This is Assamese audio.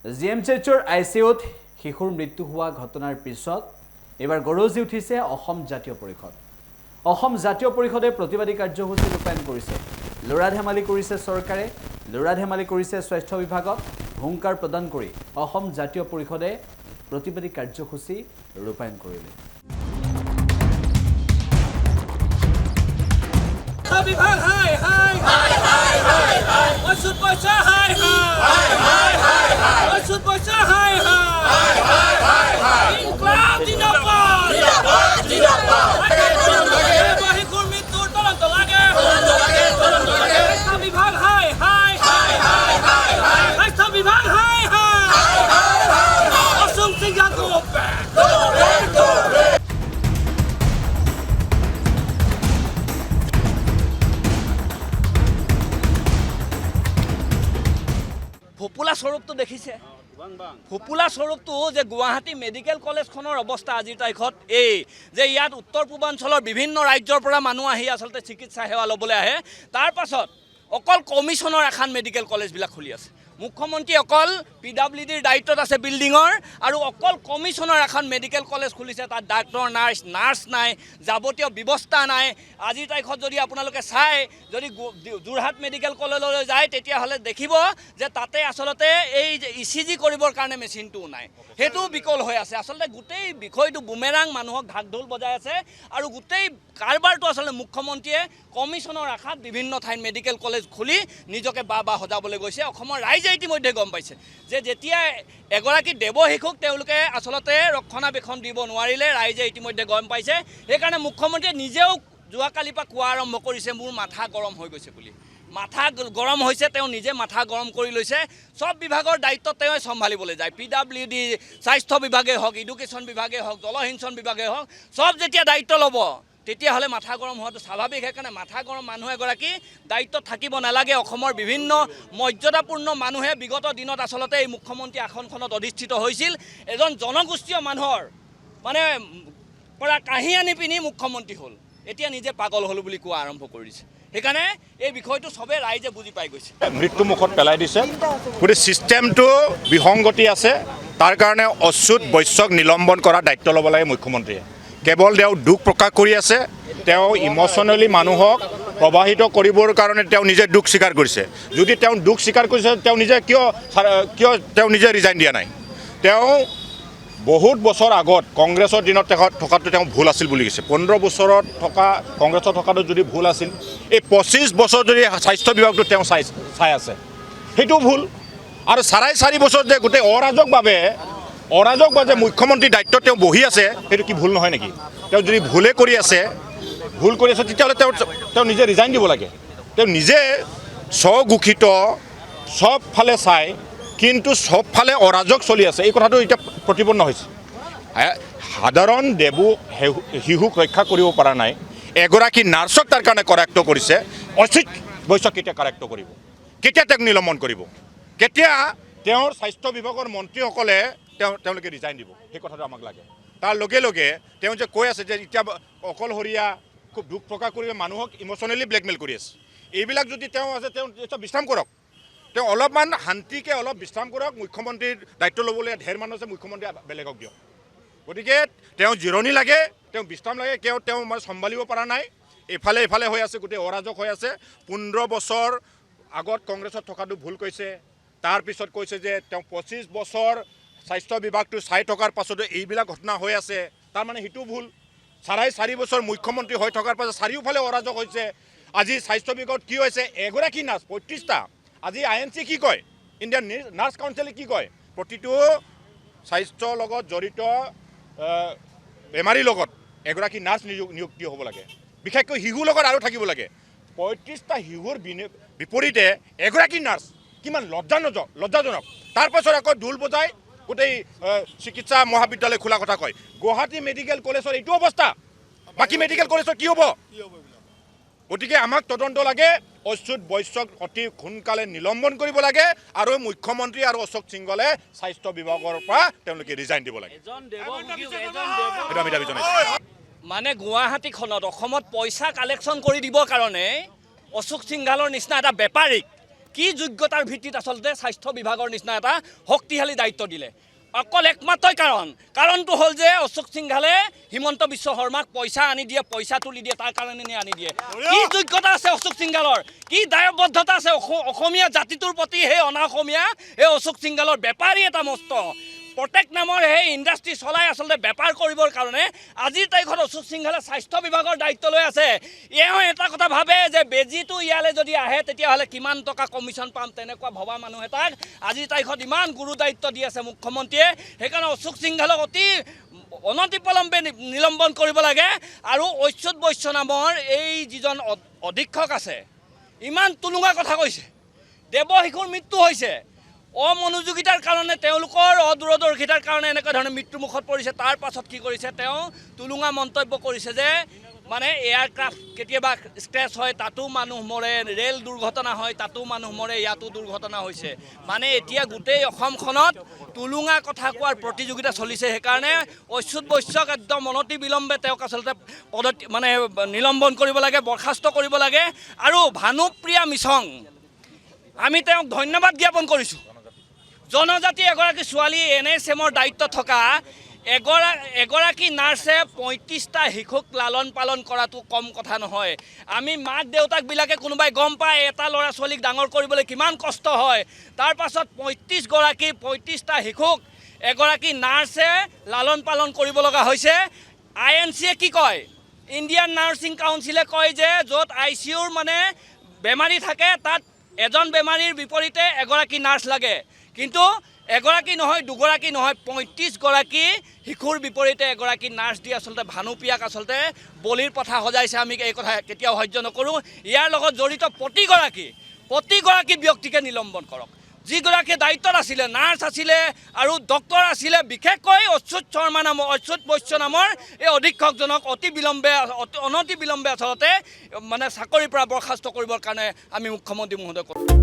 জিএমচিএইচৰ আইচিইউত শিশুৰ মৃত্যু হোৱা ঘটনাৰ পিছত এবাৰ গৰজি উঠিছে অসম জাতীয় পৰিষদ। অসম জাতীয় পৰিষদে প্ৰতিবাদী কাৰ্যসূচী ৰূপায়ণ কৰিছে। লৰা ধেমালি কৰিছে চৰকাৰে, লৰা ধেমালি কৰিছে স্বাস্থ্য বিভাগত। হুংকাৰ প্ৰদান কৰি অসম জাতীয় পৰিষদে প্ৰতিবাদী কাৰ্যসূচী ৰূপায়ণ কৰিলে। বিভাগ হাই হাই হাই হাই হাই হাই ওষুধ পয়সা হাই হাই হাই হাই হাই ওষুধ পয়সা হাই হাই হাই হাই হাই ইনকলাব জিন্দাবাদ জিন্দাবাদ জিন্দাবাদ বাহিকুর মৃত্যুর তদন্ত লাগে স্বাস্থ্য বিভাগ হাই হাই হাই হাই হাই হাই স্বাস্থ্য বিভাগ হাই হাই হাই হাই অসম সিং যাদব ফপুলা স্বৰূপটো দেখিছে। ফপুলা স্বৰূপটো যে গুৱাহাটী মেডিকেল কলেজখনৰ অৱস্থা আজিৰ তাৰিখত এই যে ইয়াত উত্তৰ পূৰ্বাঞ্চলৰ বিভিন্ন ৰাজ্যৰ পৰা মানুহ আহি আচলতে চিকিৎসা সেৱা ল'বলৈ আহে। তাৰ পাছত অকল কমিশ্যনৰ এখন মেডিকেল কলেজবিলাক খুলি আছে। মুখ্যমন্ত্ৰী অকল PWDৰ দায়িত্বত আছে বিল্ডিঙৰ, আৰু অকল কমিশ্যনৰ এখন মেডিকেল কলেজ খুলিছে। তাত ডাক্তৰ নাৰ্ছ নাই, যাৱতীয় ব্যৱস্থা নাই। আজিৰ তাৰিখত যদি আপোনালোকে চাই, যদি যোৰহাট মেডিকেল কলেজলৈ যায় তেতিয়াহ'লে দেখিব যে তাতে আচলতে এই যে ECG কৰিবৰ কাৰণে মেচিনটোও নাই, সেইটোও বিকল হৈ আছে। আচলতে গোটেই বিষয়টো বুমেৰাং মানুহক ঢাক ঢোল বজাই আছে, আৰু গোটেই কাৰবাৰটো আচলতে মুখ্যমন্ত্ৰীয়ে কমিশ্যনৰ আশাত বিভিন্ন ঠাইত মেডিকেল কলেজ খুলি নিজকে বা সজাবলৈ গৈছে। অসমৰ ৰাইজে ইতিমধ্যে গম পাইছে যে যেতিয়া এগৰাকী দেৱ শিশুক তেওঁলোকে আচলতে ৰক্ষণাবেক্ষণ দিব নোৱাৰিলে, ৰাইজে ইতিমধ্যে গম পাইছে। সেইকাৰণে মুখ্যমন্ত্ৰীয়ে নিজেও যোৱাকালিৰ পৰা কোৱা আৰম্ভ কৰিছে, মোৰ মাথা গৰম হৈ গৈছে বুলি। মাথা গৰম হৈছে, তেওঁ নিজে মাথা গৰম কৰি লৈছে। সব বিভাগৰ দায়িত্ব তেওঁ চম্ভালিবলৈ যায়। PWD, স্বাস্থ্য বিভাগেই হওক, এডুকেশ্যন বিভাগেই হওক, জলসিঞ্চন বিভাগেই হওক, সব যেতিয়া দায়িত্ব ল'ব তেতিয়াহ'লে মাথা গৰম হোৱাটো স্বাভাৱিক। সেইকাৰণে মাথা গৰম মানুহ এগৰাকী দায়িত্বত থাকিব নালাগে। অসমৰ বিভিন্ন মৰ্যাদাপূৰ্ণ মানুহে বিগত দিনত আচলতে এই মুখ্যমন্ত্ৰী আসনখনত অধিষ্ঠিত হৈছিল। এজন জনগোষ্ঠীয় মানুহৰ মানে পৰা কাহি আনি পিনি মুখ্যমন্ত্ৰী হ'ল, এতিয়া নিজে পাগল হ'ল বুলি কোৱা আৰম্ভ কৰিছে। সেইকাৰণে এই বিষয়টো চবেই ৰাইজে বুজি পাই গৈছে। মৃত্যুমুখত পেলাই দিছে, গোটেই ছিষ্টেমটো বিসংগতি আছে। তাৰ কাৰণে অচ্যুত বৈশ্যক নিলম্বন কৰাৰ দায়িত্ব ল'ব লাগে মুখ্যমন্ত্ৰীয়ে। কেৱল তেওঁ দুখ প্ৰকাশ কৰি আছে, তেওঁ ইম'চনেলি মানুহক প্ৰভাৱিত কৰিবৰ কাৰণে তেওঁ নিজে দুখ স্বীকাৰ কৰিছে। যদি তেওঁ দুখ স্বীকাৰ কৰিছে, তেওঁ নিজে কিয় তেওঁ নিজে ৰিজাইন দিয়া নাই? তেওঁ বহুত বছৰ আগত কংগ্ৰেছৰ দিনত থকাটো তেওঁ ভুল আছিল বুলি কৈছে। 15 বছৰত থকা কংগ্ৰেছত থকাটো যদি ভুল আছিল, এই 25 বছৰ যদি স্বাস্থ্য বিভাগটো তেওঁ চাই আছে, সেইটো ভুল। আৰু 4.5 বছৰ যে গোটেই অৰাজকভাৱে মুখ্যমন্ত্ৰীৰ দায়িত্বত তেওঁ বহি আছে, সেইটো কি ভুল নহয় নেকি? তেওঁ যদি ভুল কৰি আছে তেতিয়াহ'লে তেওঁ নিজে ৰিজাইন দিব লাগে। তেওঁ নিজে স্বঘোষিত, সব ফালে চাই, কিন্তু সবফালে অৰাজক চলি আছে। এই কথাটো এতিয়া প্ৰতিপন্ন হৈছে। সাধাৰণ শিশুক ৰক্ষা কৰিব পৰা নাই, এগৰাকী নাৰ্ছক তাৰ কাৰণে কাৰেক্ট কৰিছে। অচ্যুত বৈশ্যক কেতিয়া কাৰেক্ট কৰিব? কেতিয়া তেওঁক নিলম্বন কৰিব? কেতিয়া তেওঁৰ স্বাস্থ্য বিভাগৰ মন্ত্ৰীসকলে তেওঁলোকে ৰিজাইন দিব? সেই কথাটো আমাক লাগে। তাৰ লগে লগে তেওঁ যে কৈ আছে যে এতিয়া অকলশৰীয়া, খুব দুখ প্ৰকাশ কৰি মানুহক ইম'চনেলি ব্লেকমেইল কৰি আছে, এইবিলাক যদি তেওঁ আছে, তেওঁ বিশ্ৰাম কৰক। তেওঁ অলপমান শান্তিকৈ অলপ বিশ্ৰাম কৰক। মুখ্যমন্ত্ৰীৰ দায়িত্ব ল'বলৈ ঢেৰ মানুহ আছে, মুখ্যমন্ত্ৰীয়ে বেলেগক দিয়ক। গতিকে তেওঁ জিৰণি লাগে, তেওঁ বিশ্ৰাম লাগে। তেওঁ মানে চম্ভালিব পৰা নাই, এফালে হৈ আছে, গোটেই অৰাজক হৈ আছে। 15 বছৰ আগত কংগ্ৰেছত থকাটো ভুল কৈছে, তাৰপিছত কৈছে যে তেওঁ 25 বছৰ স্বাস্থ্য বিভাগটো চাই থকাৰ পাছতো এইবিলাক ঘটনা হৈ আছে, তাৰমানে সেইটো ভুল। 4.5 বছৰ মুখ্যমন্ত্ৰী হৈ থকাৰ পাছত চাৰিওফালে অৰাজক হৈছে। আজি স্বাস্থ্য বিভাগত কি হৈছে? এগৰাকী নাৰ্ছ 35টা। আজি INC কি কয়, ইণ্ডিয়ান নাৰ্ছ কাউন্সিলে কি কয়? প্ৰতিটো স্বাস্থ্যৰ লগত জড়িত বেমাৰীৰ লগত এগৰাকী নাৰ্ছ নিযুক্তি হ'ব লাগে, বিশেষকৈ শিশুৰ লগত আৰু থাকিব লাগে। 35টা শিশুৰ বিপৰীতে এগৰাকী নাৰ্ছ, কিমান লজ্জাজনক। তাৰপাছত আকৌ ঢোল বজাই গোটেই চিকিৎসা মহাবিদ্যালয় খোলা কথা কয়। গুৱাহাটী মেডিকেল কলেজৰ এইটো অৱস্থা, বাকী মেডিকেল কলেজৰ কি হ'ব? গতিকে আমাক তদন্ত লাগে। অচ্যুত বৈশ্যক অতি সোনকালে নিলম্বন কৰিব লাগে, আৰু মুখ্যমন্ত্ৰী আৰু অশোক সিংহলে স্বাস্থ্য বিভাগৰ পৰা তেওঁলোকে ৰিজাইন দিব লাগে। মানে গুৱাহাটীখনত অসমত পইচা কালেকশ্যন কৰি দিবৰ কাৰণে অশোক সিংহালৰ নিচিনা এটা বেপাৰীক কি যোগ্যতাৰ ভিত্তিত আচলতে স্বাস্থ্য বিভাগৰ নিচিনা এটা শক্তিশালী দায়িত্ব দিলে অকল একমাত্ৰই কাৰণটো হ'ল যে অশোক সিংঘালে হিমন্ত বিশ্ব শৰ্মাক পইচা আনি দিয়ে পইচা তুলি দিয়ে তাৰ কাৰণে আনি দিয়ে কি যোগ্যতা আছে অশোক সিংঘালৰ কি দায়বদ্ধতা আছে অসমীয়া জাতিটোৰ প্ৰতি সেই অনা অসমীয়া এই অশোক সিংঘালৰ বেপাৰী এটা মস্ত প্ৰটেক্ট নামৰ সেই ইণ্ডাষ্ট্ৰী চলাই আচলতে বেপাৰ কৰিবৰ কাৰণে আজিৰ তাৰিখত অশোক সিংঘালে স্বাস্থ্য বিভাগৰ দায়িত্ব লৈ আছে এওঁ এটা কথা ভাবে যে বেজীটো ইয়ালৈ যদি আহে তেতিয়াহ'লে কিমান টকা কমিশ্যন পাম তেনেকুৱা ভবা মানুহ এটাক আজিৰ তাৰিখত ইমান গুৰু দায়িত্ব দি আছে মুখ্যমন্ত্ৰীয়ে সেইকাৰণে অশোক সিংঘালক অতি অনতিপলম্বে নিলম্বন কৰিব লাগে আৰু অচ্যুত বৈশ্য নামৰ এই যিজন অধীক্ষক আছে ইমান তুলুঙা কথা কৈছে দেৱশিশুৰ মৃত্যু হৈছে অমনোযোগিতাৰ কাৰণে তেওঁলোকৰ অদূৰদৰ্শিতাৰ কাৰণে এনেকুৱা ধৰণে মৃত্যুমুখত পৰিছে তাৰ পাছত কি কৰিছে তেওঁ তুলুঙা মন্তব্য কৰিছে যে মানে এয়াৰক্ৰাফ্ট কেতিয়াবা স্ক্ৰেচ হয় তাতো মানুহ মৰে ৰেল দুৰ্ঘটনা হয় তাতো মানুহ মৰে ইয়াতো দুৰ্ঘটনা হৈছে মানে এতিয়া গোটেই অসমখনত তুলুঙা কথা কোৱাৰ প্ৰতিযোগিতা চলিছে সেইকাৰণে অচ্যুত বৈশ্যক একদম অনতি বিলম্বে তেওঁক আচলতে মানে নিলম্বন কৰিব লাগে বৰ্খাস্ত কৰিব লাগে আৰু ভানুপ্ৰিয়া মিছং আমি তেওঁক ধন্যবাদ জ্ঞাপন কৰিছোঁ জনজাতি এগৰাকী ছোৱালী NSMৰ দায়িত্ব থকা এগৰাকী নাৰ্ছে 35টা শিশুক লালন পালন কৰাটো কম কথা নহয় আমি মাক দেউতাকবিলাকে কোনোবাই গম পায় এটা ল'ৰা ছোৱালীক ডাঙৰ কৰিবলৈ কিমান কষ্ট হয় তাৰ পাছত 35টা শিশুক এগৰাকী নাৰ্ছে লালন পালন কৰিব লগা হৈছে INCয়ে কি কয় ইণ্ডিয়ান নাৰ্ছিং কাউন্সিলে কয় যে য'ত ICUৰ মানে বেমাৰী থাকে তাত এজন বেমাৰীৰ বিপৰীতে এগৰাকী নাৰ্ছ লাগে কিন্তু এগৰাকী নহয় দুগৰাকী নহয় 35গৰাকী শিশুৰ বিপৰীতে এগৰাকী নাৰ্ছ দি আচলতে ভানুপ্ৰিয়াক আচলতে বলিৰ পথা সজাইছে আমি এই কথা কেতিয়াও সহ্য নকৰোঁ ইয়াৰ লগত জড়িত প্ৰতিগৰাকী ব্যক্তিকে নিলম্বন কৰক যিগৰাকী দায়িত্বত আছিলে নাৰ্ছ আছিলে আৰু ডক্টৰ আছিলে বিশেষকৈ অচ্যুত বৈশ্য নামৰ এই অধীক্ষকজনক অনতি বিলম্বে আচলতে মানে চাকৰিৰ পৰা বৰ্খাস্ত কৰিবৰ কাৰণে আমি মুখ্যমন্ত্ৰী মহোদয় কৰোঁ